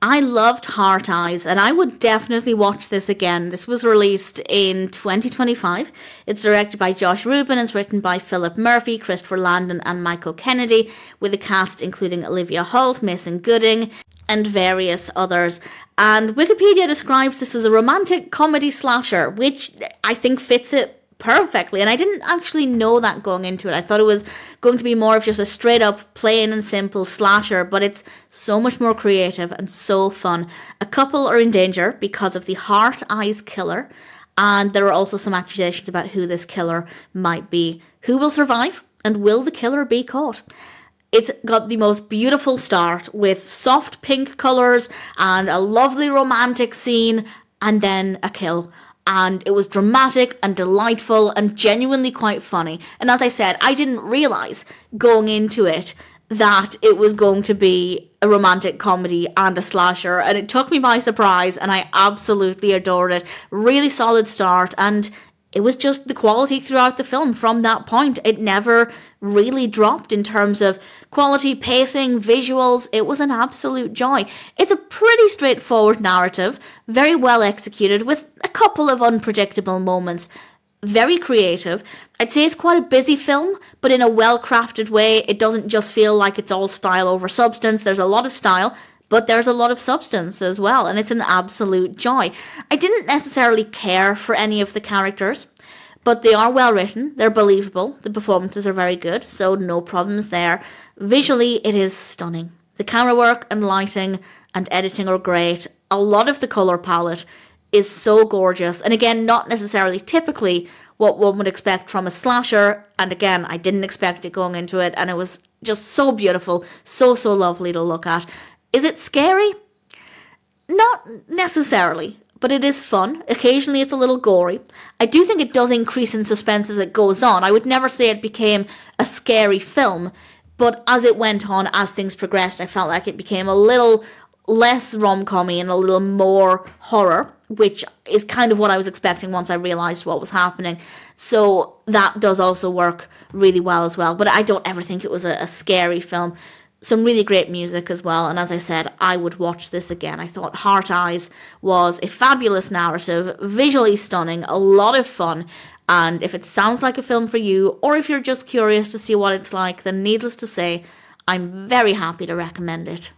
I loved Heart Eyes, and I would definitely watch this again. This was released in 2025. It's directed by Josh Ruben. It's written by Phillip Murphy, Christopher Landon, and Michael Kennedy, with a cast including Olivia Holt, Mason Gooding, and various others. And Wikipedia describes this as a romantic comedy slasher, which I think fits it perfectly. And I didn't actually know that going into it. I thought it was going to be more of just a straight up plain and simple slasher, but it's so much more creative and so fun. A couple are in danger because of the Heart Eyes killer, and there are also some accusations about who this killer might be. Who will survive, and will the killer be caught? It's got the most beautiful start with soft pink colours and a lovely romantic scene, and then a kill. And it was dramatic and delightful and genuinely quite funny. And as I said, I didn't realise going into it that it was going to be a romantic comedy and a slasher, and it took me by surprise, and I absolutely adored it. Really solid start, and it was just the quality throughout the film from that point. It never really dropped in terms of quality, pacing, visuals. It was an absolute joy. It's a pretty straightforward narrative, very well executed, with a couple of unpredictable moments. Very creative. I'd say it's quite a busy film, but in a well-crafted way. It doesn't just feel like it's all style over substance. There's a lot of style, but there's a lot of substance as well, and it's an absolute joy. I didn't necessarily care for any of the characters, but they are well written, they're believable, the performances are very good, so no problems there. Visually, it is stunning. The camera work and lighting and editing are great. A lot of the colour palette is so gorgeous, and again, not necessarily typically what one would expect from a slasher, and again, I didn't expect it going into it, and it was just so beautiful, so lovely to look at. Is it scary? Not necessarily, but it is fun. Occasionally it's a little gory. I do think it does increase in suspense as it goes on. I would never say it became a scary film, but as it went on, as things progressed, I felt like it became a little less rom-com-y and a little more horror, which is kind of what I was expecting once I realised what was happening. So that does also work really well as well. But I don't ever think it was a scary film. Some really great music as well, and as I said, I would watch this again. I thought Heart Eyes was a fabulous narrative, visually stunning, a lot of fun, and if it sounds like a film for you, or if you're just curious to see what it's like, then needless to say, I'm very happy to recommend it.